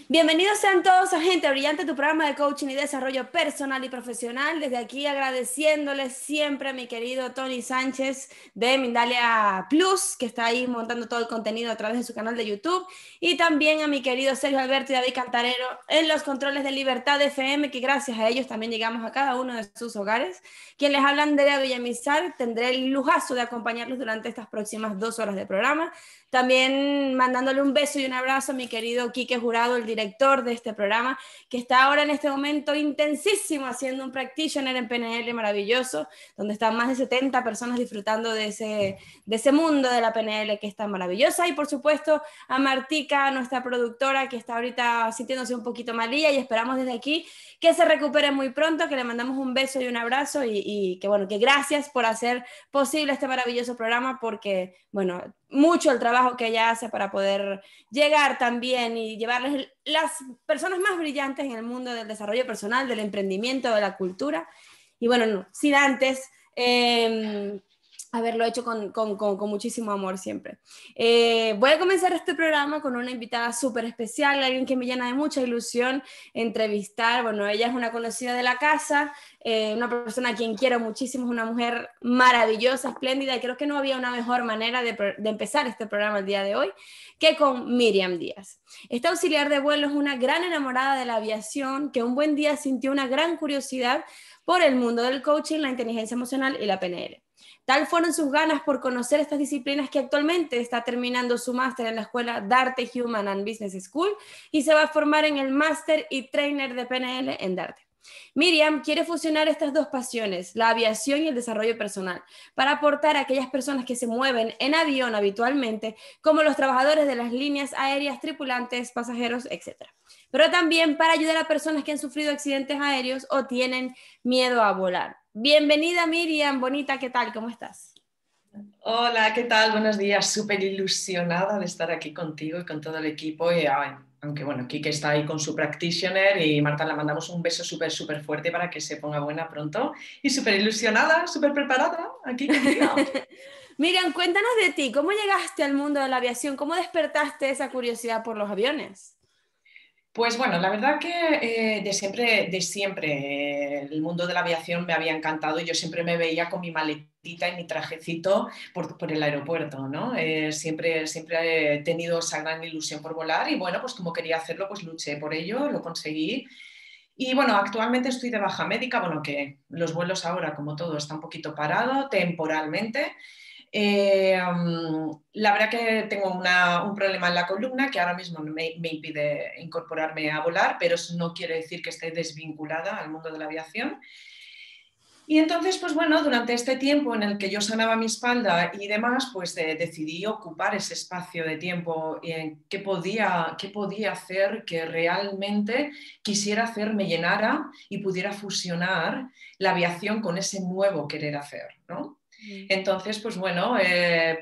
Bienvenidos sean todos a Gente Brillante, tu programa de coaching y desarrollo personal y profesional. Desde aquí agradeciéndoles siempre a mi querido Tony Sánchez de Mindalia Plus, que está ahí montando todo el contenido a través de su canal de YouTube, y también a mi querido Sergio Alberto y David Cantarero en los controles de Libertad FM, que gracias a ellos también llegamos a cada uno de sus hogares. Quien les habla, Andrea Villamizar, tendré el lujazo de acompañarlos durante estas próximas 2 horas de programa. También mandándole un beso y un abrazo a mi querido Quique Jurado, el director de este programa, que está ahora en este momento intensísimo haciendo un practitioner en PNL maravilloso, donde están más de 70 personas disfrutando de ese mundo de la PNL que es tan maravillosa. Y por supuesto a Martica, nuestra productora, que está ahorita sintiéndose un poquito malilla, y esperamos desde aquí que se recupere muy pronto, que le mandamos un beso y un abrazo y que bueno, que gracias por hacer posible este maravilloso programa, porque bueno, mucho el trabajo que ella hace para poder llegar también y llevarles las personas más brillantes en el mundo del desarrollo personal, del emprendimiento, de la cultura. Y bueno, no, sin antes haberlo hecho con muchísimo amor siempre. Voy a comenzar este programa con una invitada súper especial, alguien que me llena de mucha ilusión entrevistar. Bueno, ella es una conocida de la casa, una persona a quien quiero muchísimo, es una mujer maravillosa, espléndida, y creo que no había una mejor manera de empezar este programa el día de hoy que con Miriam Díaz. Esta auxiliar de vuelo es una gran enamorada de la aviación que un buen día sintió una gran curiosidad por el mundo del coaching, la inteligencia emocional y la PNL. Tal fueron sus ganas por conocer estas disciplinas que actualmente está terminando su máster en la escuela Darte Human and Business School y se va a formar en el máster y trainer de PNL en Darte. Miriam quiere fusionar estas dos pasiones, la aviación y el desarrollo personal, para aportar a aquellas personas que se mueven en avión habitualmente, como los trabajadores de las líneas aéreas, tripulantes, pasajeros, etc. Pero también para ayudar a personas que han sufrido accidentes aéreos o tienen miedo a volar. Bienvenida Miriam, bonita, ¿qué tal? ¿Cómo estás? Hola, ¿qué tal? Buenos días. Súper ilusionada de estar aquí contigo y con todo el equipo. Aunque bueno, Kike está ahí con su practitioner y Marta, le mandamos un beso súper, súper fuerte para que se ponga buena pronto. Y súper ilusionada, súper preparada aquí contigo. Miriam, cuéntanos de ti, ¿cómo llegaste al mundo de la aviación? ¿Cómo despertaste esa curiosidad por los aviones? Pues bueno, la verdad que de siempre, el mundo de la aviación me había encantado y yo siempre me veía con mi maletita y mi trajecito por el aeropuerto, ¿no? Siempre he tenido esa gran ilusión por volar y bueno, pues como quería hacerlo, pues luché por ello, lo conseguí. Y bueno, actualmente estoy de baja médica, bueno, que los vuelos ahora, como todo, está un poquito parado temporalmente. La verdad que tengo un problema en la columna que ahora mismo me impide incorporarme a volar, pero eso no quiere decir que esté desvinculada al mundo de la aviación. Y entonces, pues bueno, durante este tiempo en el que yo sanaba mi espalda y demás, pues decidí ocupar ese espacio de tiempo en qué podía hacer que realmente quisiera hacer, me llenara y pudiera fusionar la aviación con ese nuevo querer hacer, ¿no? Entonces, pues bueno,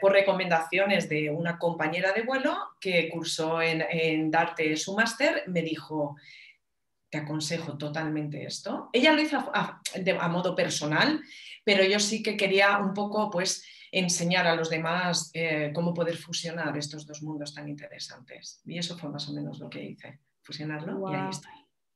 por recomendaciones de una compañera de vuelo que cursó en Darte su máster, me dijo, te aconsejo totalmente esto. Ella lo hizo a modo personal, pero yo sí que quería un poco pues enseñar a los demás cómo poder fusionar estos dos mundos tan interesantes. Y eso fue más o menos lo que hice, fusionarlo y ahí Wow. estoy.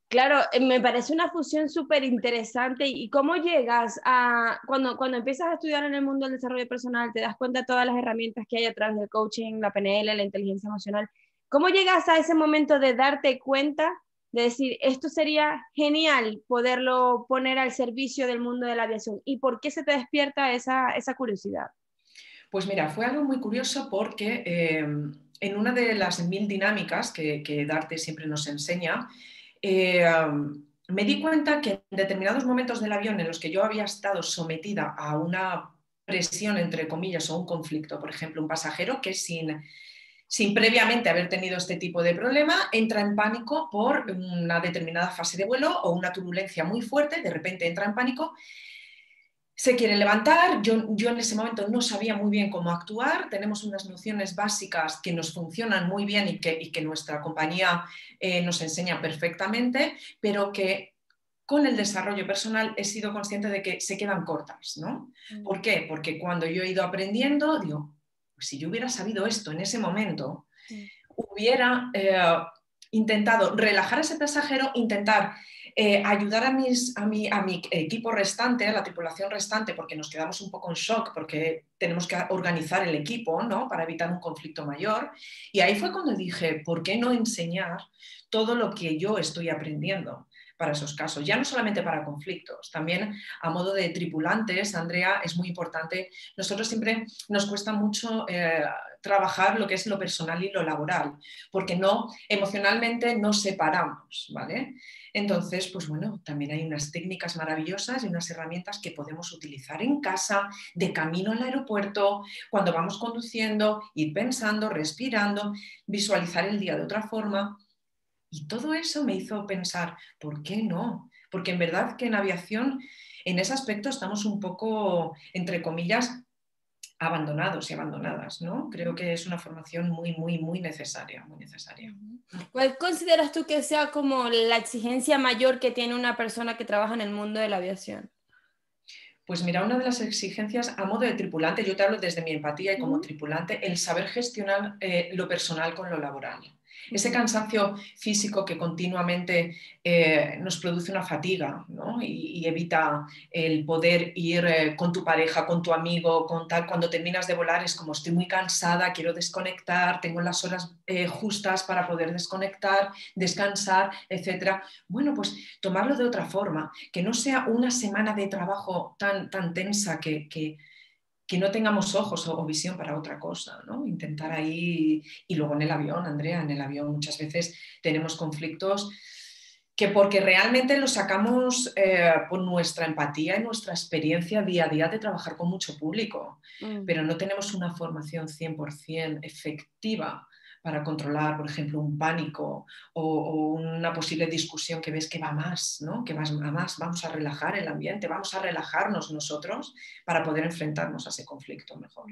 Claro, me parece una fusión súper interesante. ¿Y cómo llegas a, cuando empiezas a estudiar en el mundo del desarrollo personal, te das cuenta de todas las herramientas que hay a través del coaching, la PNL, la inteligencia emocional? ¿Cómo llegas a ese momento de darte cuenta, de decir, esto sería genial poderlo poner al servicio del mundo de la aviación? ¿Y por qué se te despierta esa curiosidad? Pues mira, fue algo muy curioso porque en una de las 1000 dinámicas que Darte siempre nos enseña, eh, me di cuenta que en determinados momentos del avión en los que yo había estado sometida a una presión, entre comillas, o un conflicto, por ejemplo, un pasajero que sin previamente haber tenido este tipo de problema, entra en pánico por una determinada fase de vuelo o una turbulencia muy fuerte, de repente entra en pánico, se quiere levantar, yo en ese momento no sabía muy bien cómo actuar, tenemos unas nociones básicas que nos funcionan muy bien y que nuestra compañía nos enseña perfectamente, pero que con el desarrollo personal he sido consciente de que se quedan cortas, ¿no? ¿Por qué? Porque cuando yo he ido aprendiendo, digo, pues si yo hubiera sabido esto en ese momento, hubiera intentado relajar a ese pasajero, intentar ayudar a mi equipo restante, a la tripulación restante, porque nos quedamos un poco en shock, porque tenemos que organizar el equipo, ¿no? Para evitar un conflicto mayor. Y ahí fue cuando dije, ¿por qué no enseñar todo lo que yo estoy aprendiendo para esos casos? Ya no solamente para conflictos, también a modo de tripulantes, Andrea, es muy importante. Nosotros siempre nos cuesta mucho trabajar lo que es lo personal y lo laboral, porque no, emocionalmente nos separamos, ¿vale? Entonces, pues bueno, también hay unas técnicas maravillosas y unas herramientas que podemos utilizar en casa, de camino al aeropuerto, cuando vamos conduciendo, ir pensando, respirando, visualizar el día de otra forma. Y todo eso me hizo pensar, ¿por qué no? Porque en verdad que en aviación, en ese aspecto, estamos un poco, entre comillas, abandonados y abandonadas, ¿no? Creo que es una formación muy, muy, muy necesaria, muy necesaria. ¿Cuál consideras tú que sea como la exigencia mayor que tiene una persona que trabaja en el mundo de la aviación? Pues mira, una de las exigencias a modo de tripulante, yo te hablo desde mi empatía y como tripulante, el saber gestionar lo personal con lo laboral. Ese cansancio físico que continuamente nos produce una fatiga, ¿no? y evita el poder ir con tu pareja, con tu amigo, con tal. Cuando terminas de volar es como estoy muy cansada, quiero desconectar, tengo las horas justas para poder desconectar, descansar, etc. Bueno, pues tomarlo de otra forma, que no sea una semana de trabajo tan tensa que no tengamos ojos o visión para otra cosa, ¿no? Intentar ahí, y luego en el avión, Andrea, en el avión muchas veces tenemos conflictos que porque realmente los sacamos por nuestra empatía y nuestra experiencia día a día de trabajar con mucho público, pero no tenemos una formación 100% efectiva para controlar, por ejemplo, un pánico o una posible discusión que ves que va más, ¿no? Que va a más, vamos a relajar el ambiente, vamos a relajarnos nosotros para poder enfrentarnos a ese conflicto mejor.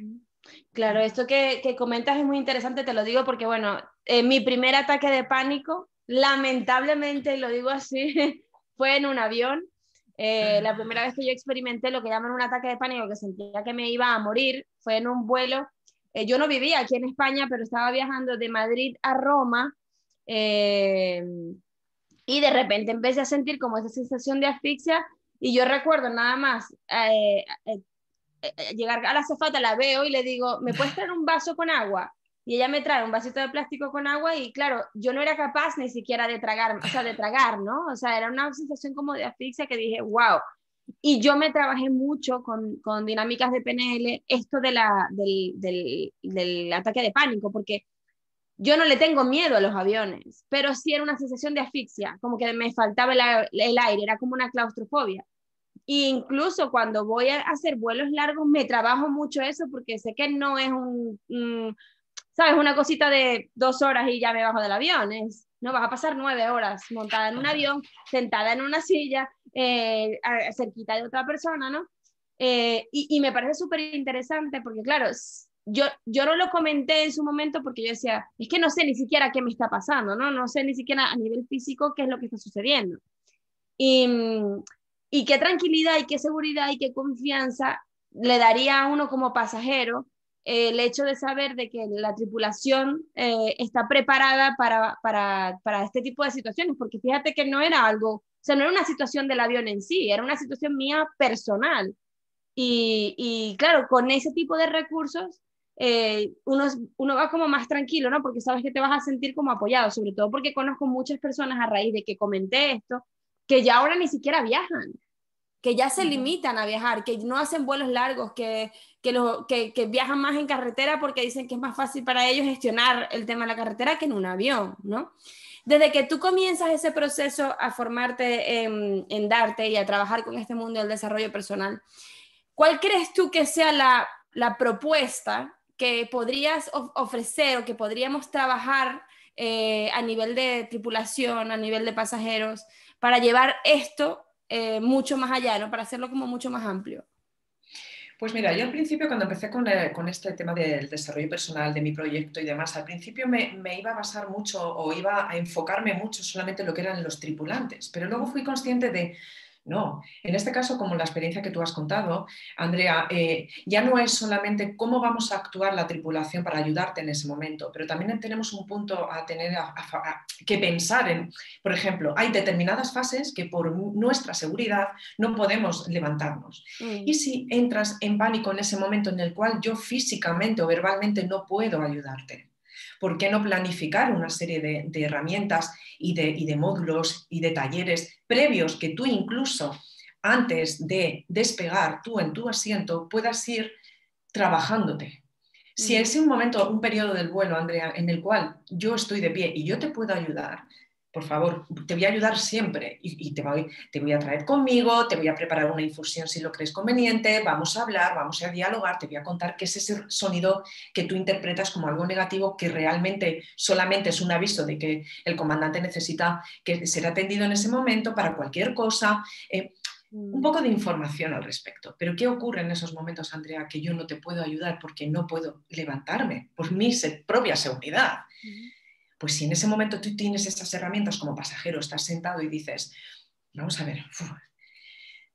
Claro, esto que comentas es muy interesante, te lo digo porque, bueno, mi primer ataque de pánico, lamentablemente, lo digo así, fue en un avión. La primera vez que yo experimenté lo que llaman un ataque de pánico, que sentía que me iba a morir, fue en un vuelo. Yo no vivía aquí en España, pero estaba viajando de Madrid a Roma, y de repente empecé a sentir como esa sensación de asfixia, y yo recuerdo nada más llegar a la azafata, la veo y le digo, ¿me puedes traer un vaso con agua? Y ella me trae un vasito de plástico con agua y claro, yo no era capaz ni siquiera de tragar, o sea, de tragar, ¿no? O sea, era una sensación como de asfixia que dije, wow. Y yo me trabajé mucho con dinámicas de PNL, esto del ataque de pánico, porque yo no le tengo miedo a los aviones, pero sí era una sensación de asfixia, como que me faltaba el aire, era como una claustrofobia. Y incluso cuando voy a hacer vuelos largos, me trabajo mucho eso porque sé que no es ¿sabes? Una cosita de 2 horas y ya me bajo del avión. No vas a pasar 9 horas montada en un avión, sentada en una silla, cerquita de otra persona, ¿no? Y me parece súper interesante porque, claro, yo no lo comenté en su momento porque yo decía, es que no sé ni siquiera qué me está pasando, ¿no? No sé ni siquiera a nivel físico qué es lo que está sucediendo. Y, y qué tranquilidad y qué seguridad y qué confianza le daría a uno como pasajero el hecho de saber de que la tripulación está preparada para este tipo de situaciones, porque fíjate que no era algo, o sea, no era una situación del avión en sí, era una situación mía personal. Y claro, con ese tipo de recursos, uno va como más tranquilo, ¿no? Porque sabes que te vas a sentir como apoyado, sobre todo porque conozco muchas personas a raíz de que comenté esto, que ya ahora ni siquiera viajan, que ya se limitan a viajar, que no hacen vuelos largos, que viajan más en carretera porque dicen que es más fácil para ellos gestionar el tema de la carretera que en un avión, ¿no? Desde que tú comienzas ese proceso a formarte en Darte y a trabajar con este mundo del desarrollo personal, ¿cuál crees tú que sea la propuesta que podrías ofrecer o que podríamos trabajar a nivel de tripulación, a nivel de pasajeros, para llevar esto mucho más allá, ¿no? Para hacerlo como mucho más amplio? Pues mira, yo al principio cuando empecé con este tema del desarrollo personal, de mi proyecto y demás, al principio me iba a basar mucho o iba a enfocarme mucho solamente en lo que eran los tripulantes, pero luego fui consciente de No, en este caso, como la experiencia que tú has contado, Andrea, ya no es solamente cómo vamos a actuar la tripulación para ayudarte en ese momento, pero también tenemos un punto a tener que pensar en, por ejemplo, hay determinadas fases que por nuestra seguridad no podemos levantarnos. Y si entras en pánico en ese momento en el cual yo físicamente o verbalmente no puedo ayudarte, ¿por qué no planificar una serie de herramientas y de módulos y de talleres previos que tú incluso antes de despegar tú en tu asiento puedas ir trabajánndute? Si es un momento, un periodo del vuelo, Andrea, en el cual yo estoy de pie y yo te puedo ayudar, por favor, te voy a ayudar siempre y te voy a traer conmigo, te voy a preparar una infusión si lo crees conveniente, vamos a hablar, vamos a dialogar, te voy a contar qué es ese sonido que tú interpretas como algo negativo que realmente solamente es un aviso de que el comandante necesita que ser atendido en ese momento para cualquier cosa. Un poco de información al respecto. Pero ¿qué ocurre en esos momentos, Andrea, que yo no te puedo ayudar porque no puedo levantarme por mi propia seguridad? Pues si en ese momento tú tienes esas herramientas como pasajero, estás sentado y dices, vamos a ver,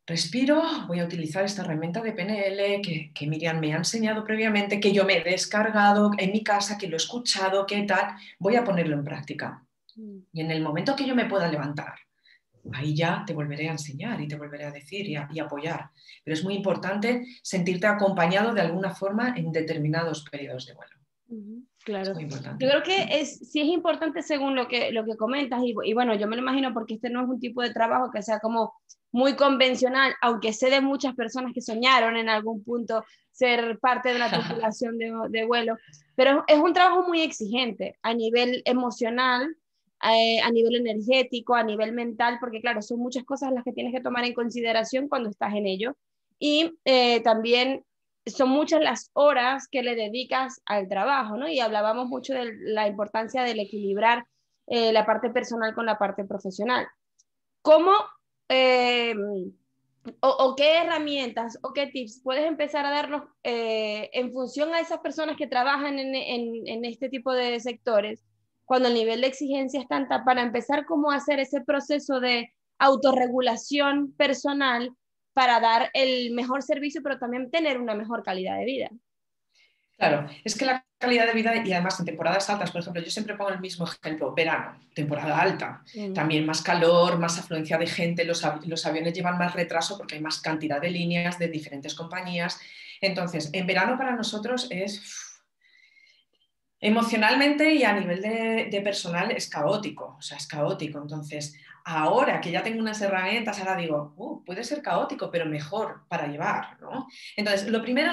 respiro, voy a utilizar esta herramienta de PNL que Miriam me ha enseñado previamente, que yo me he descargado en mi casa, que lo he escuchado, qué tal, voy a ponerlo en práctica. Y en el momento que yo me pueda levantar, ahí ya te volveré a enseñar y te volveré a decir y apoyar. Pero es muy importante sentirte acompañado de alguna forma en determinados periodos de vuelo. Claro. Es muy importante. Yo creo que sí es importante según lo que comentas y bueno, yo me lo imagino porque este no es un tipo de trabajo que sea como muy convencional, aunque sé de muchas personas que soñaron en algún punto ser parte de la tripulación de vuelo, pero es un trabajo muy exigente a nivel emocional, a nivel energético, a nivel mental, porque claro, son muchas cosas las que tienes que tomar en consideración cuando estás en ello. Y también son muchas las horas que le dedicas al trabajo, ¿no? Y hablábamos mucho de la importancia del equilibrar la parte personal con la parte profesional. ¿Cómo eh, o qué herramientas o qué tips puedes empezar a darnos en función a esas personas que trabajan en este tipo de sectores, cuando el nivel de exigencia es tanta, para empezar cómo hacer ese proceso de autorregulación personal para dar el mejor servicio, pero también tener una mejor calidad de vida? Claro, es que la calidad de vida y además en temporadas altas, por ejemplo, yo siempre pongo el mismo ejemplo, verano, temporada alta, también más calor, más afluencia de gente, los aviones llevan más retraso porque hay más cantidad de líneas de diferentes compañías. Entonces, en verano para nosotros es emocionalmente y a nivel de personal es caótico, o sea, es caótico. Entonces, ahora que ya tengo unas herramientas, ahora digo, puede ser caótico, pero mejor para llevar, ¿no? Entonces, lo primero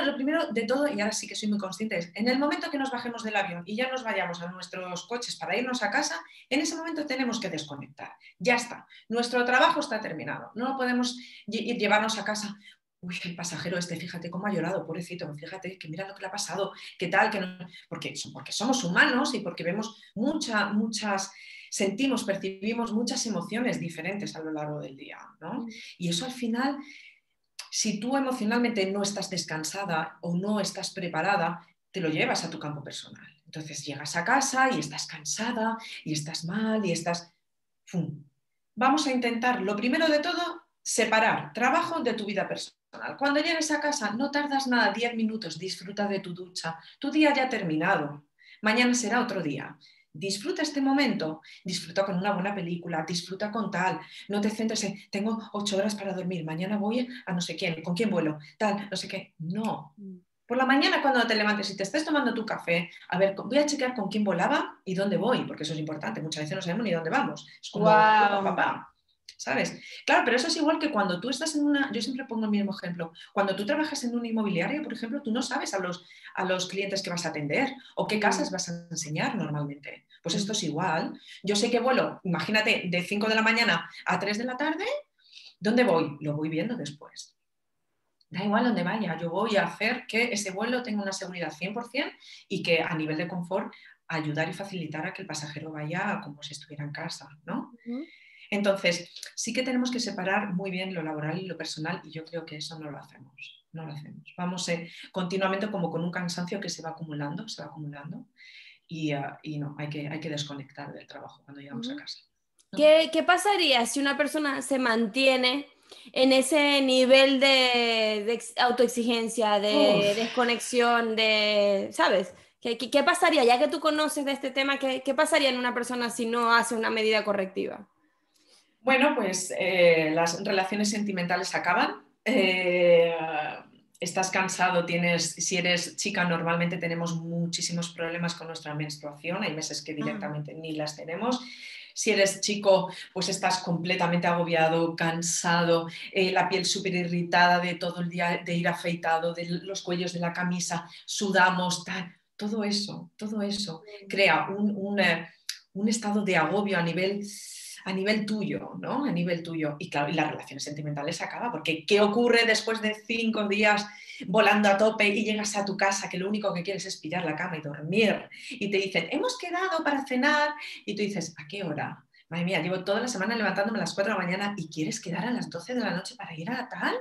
de todo, y ahora sí que soy muy consciente, es en el momento que nos bajemos del avión y ya nos vayamos a nuestros coches para irnos a casa, en ese momento tenemos que desconectar. Ya está, nuestro trabajo está terminado, no podemos llevarnos a casa. Uy, el pasajero este, fíjate cómo ha llorado, pobrecito, fíjate que mira lo que le ha pasado, qué tal, que no, porque somos humanos y porque vemos sentimos, percibimos muchas emociones diferentes a lo largo del día, ¿no? Y eso al final, si tú emocionalmente no estás descansada o no estás preparada, te lo llevas a tu campo personal. Entonces llegas a casa y estás cansada y estás mal y estás... ¡Fum! Vamos a intentar, lo primero de todo, separar trabajo de tu vida personal. Cuando llegues a casa, no tardas nada, 10 minutos, disfruta de tu ducha. Tu día ya ha terminado. Mañana será otro día. Disfruta este momento, disfruta con una buena película, disfruta con tal. No te centres en, tengo 8 horas para dormir, mañana voy a no sé quién, con quién vuelo, tal, no sé qué. No. Por la mañana cuando te levantes y te estés tomando tu café, a ver, voy a chequear con quién volaba y dónde voy, porque eso es importante. Muchas veces no sabemos ni dónde vamos. Es como, papá. ¿Sabes? Claro, pero eso es igual que cuando tú estás en una, yo siempre pongo el mismo ejemplo, cuando tú trabajas en una inmobiliaria, por ejemplo, tú no sabes a los clientes que vas a atender o qué casas vas a enseñar normalmente. Pues esto es igual. Yo sé que vuelo, imagínate, de 5 de la mañana a 3 de la tarde, ¿dónde voy? Lo voy viendo después. Da igual dónde vaya, yo voy a hacer que ese vuelo tenga una seguridad 100% y que a nivel de confort ayudar y facilitar a que el pasajero vaya como si estuviera en casa, ¿no? Entonces, sí que tenemos que separar muy bien lo laboral y lo personal y yo creo que eso no lo hacemos. No lo hacemos. Vamos continuamente como con un cansancio que se va acumulando y no, hay que desconectar del trabajo cuando llegamos a casa. ¿Qué pasaría si una persona se mantiene En ese nivel de autoexigencia, de Uf. desconexión, de, ¿sabes? ¿Qué pasaría, ya que tú conoces de este tema, qué pasaría en una persona si no hace una medida correctiva? Bueno, pues las relaciones sentimentales acaban. Estás cansado, si eres chica, normalmente tenemos muchísimos problemas con nuestra menstruación, hay meses que Ah, directamente ni las tenemos. Si eres chico, pues estás completamente agobiado, cansado, la piel súper irritada de todo el día de ir afeitado, de los cuellos de la camisa, sudamos, tal. Todo eso crea un estado de agobio a nivel tuyo, ¿no? A nivel tuyo. Y claro, y las relaciones sentimentales se acaba, porque ¿qué ocurre después de 5 días volando a tope y llegas a tu casa que lo único que quieres es pillar la cama y dormir? Y te dicen, hemos quedado para cenar, y tú dices, ¿a qué hora? Madre mía, llevo toda la semana levantándome a las 4 de la mañana y quieres quedar a las 12 de la noche para ir a tal.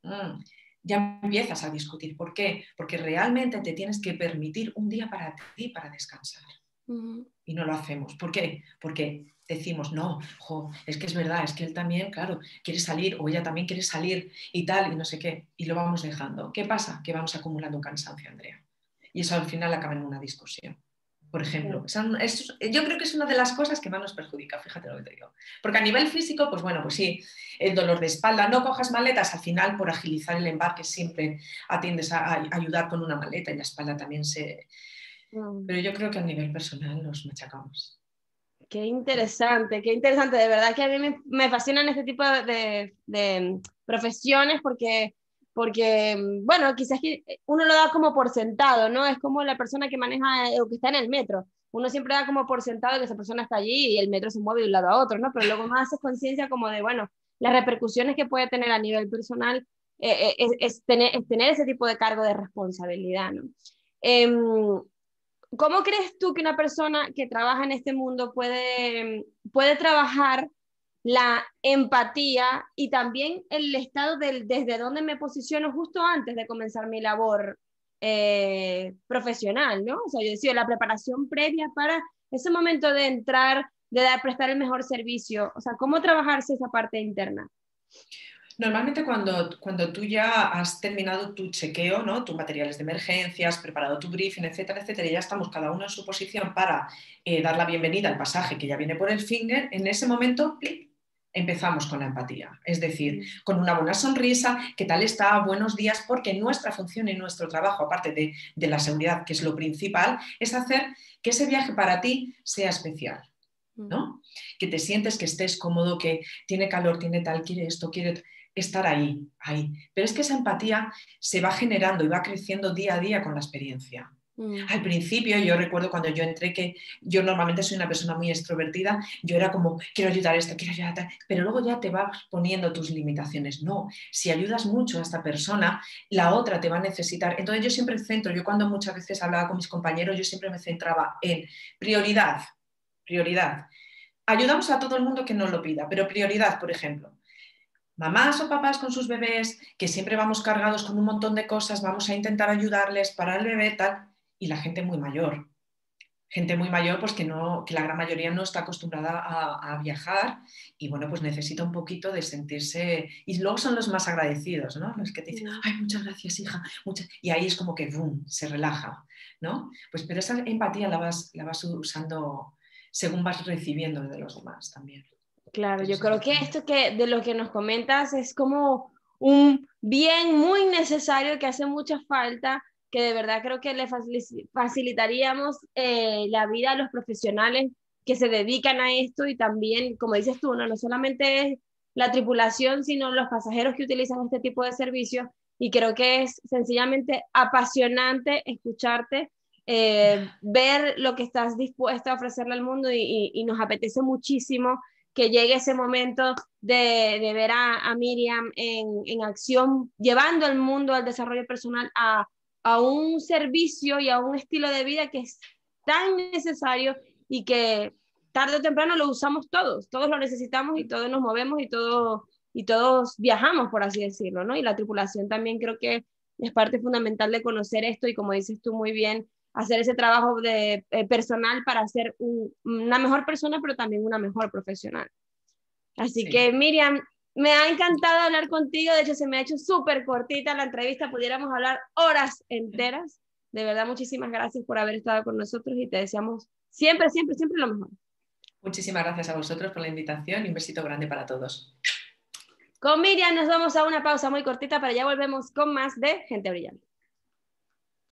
Mm. Ya empiezas a discutir. ¿Por qué? Porque realmente te tienes que permitir un día para ti, para descansar. ujú. Y no lo hacemos. ¿Por qué? Porque decimos, no, jo, es que es verdad, es que él también, claro, quiere salir o ella también quiere salir y tal, y no sé qué, y lo vamos dejando. ¿Qué pasa? Que vamos acumulando un cansancio, Andrea. Y eso al final acaba en una discusión. Por ejemplo, yo creo que es una de las cosas que más nos perjudica, fíjate lo que te digo. Porque a nivel físico, pues bueno, pues sí, el dolor de espalda, no cojas maletas, al final por agilizar el embarque siempre atiendes a ayudar con una maleta y la espalda también se... Mm. Pero yo creo que a nivel personal nos machacamos. Qué interesante, de verdad que a mí me fascinan este tipo profesiones porque, bueno, quizás que uno lo da como por sentado, ¿no? Es como la persona que maneja o que está en el metro. Uno siempre da como por sentado que esa persona está allí y el metro se mueve de un lado a otro, ¿no? Pero luego no haces conciencia como de, bueno, las repercusiones que puede tener a nivel personal es tener ese tipo de cargo de responsabilidad, ¿no? Em, ¿Cómo crees tú que una persona que trabaja en este mundo puede trabajar la empatía y también el estado desde donde me posiciono justo antes de comenzar mi labor profesional, ¿no? O sea, yo decía, la preparación previa para ese momento de entrar, prestar el mejor servicio. O sea, ¿cómo trabajarse esa parte interna? Normalmente cuando tú ya has terminado tu chequeo, ¿no? Tus materiales de emergencia, has preparado tu briefing, etcétera, etcétera, y ya estamos cada uno en su posición para dar la bienvenida al pasaje que ya viene por el finger, en ese momento ¡plic! Empezamos con la empatía. Es decir, con una buena sonrisa, ¿qué tal está? Buenos días, porque nuestra función y nuestro trabajo, aparte de la seguridad, que es lo principal, es hacer que ese viaje para ti sea especial. ¿No? Que te sientes, que estés cómodo, que tiene calor, tiene tal, quiere esto, quiere estar ahí, ahí. Pero es que esa empatía se va generando y va creciendo día a día con la experiencia. Mm, Al principio, yo recuerdo cuando yo entré, que yo normalmente soy una persona muy extrovertida, yo era como, quiero ayudar a esto, quiero ayudar a tal, pero luego ya te vas poniendo tus limitaciones. No, si ayudas mucho a esta persona, la otra te va a necesitar. Entonces yo siempre centro, yo cuando muchas veces hablaba con mis compañeros, yo siempre me centraba en prioridad, prioridad. Ayudamos a todo el mundo que nos lo pida, pero prioridad, por ejemplo, mamás o papás con sus bebés, que siempre vamos cargados con un montón de cosas, vamos a intentar ayudarles para el bebé, tal, y la gente muy mayor. Gente muy mayor, pues que, no, que la gran mayoría no está acostumbrada a viajar y bueno, pues necesita un poquito de sentirse. Y luego son los más agradecidos, ¿no? Los que te dicen, mm. ay, muchas gracias, hija. Y ahí es como que, boom, se relaja, ¿no? Pues pero esa empatía la vas usando según vas recibiendo de los demás también. Claro, Que eso yo es creo que importante. esto que de lo que nos comentas es como un bien muy necesario que hace mucha falta, que de verdad creo que le facilitaríamos la vida a los profesionales que se dedican a esto y también, como dices tú, no solamente es la tripulación, sino los pasajeros que utilizan este tipo de servicios y creo que es sencillamente apasionante escucharte, ver lo que estás dispuesta a ofrecerle al mundo y nos apetece muchísimo que llegue ese momento de ver a Miriam en acción, llevando al mundo al desarrollo personal a un servicio y a un estilo de vida que es tan necesario y que tarde o temprano lo usamos todos lo necesitamos y todos nos movemos y todos viajamos, por así decirlo, ¿no? Y la tripulación también creo que es parte fundamental de conocer esto y como dices tú muy bien, hacer ese trabajo personal para ser una mejor persona, pero también una mejor profesional. Así Sí. que Miriam, Me ha encantado hablar contigo, de hecho se me ha hecho súper cortita la entrevista, pudiéramos hablar horas enteras. De verdad, muchísimas gracias por haber estado con nosotros y te deseamos siempre, siempre, siempre lo mejor. Muchísimas gracias a vosotros por la invitación y un besito grande para todos. Con Miriam nos vamos a una pausa muy cortita, pero ya volvemos con más de Gente Brillante.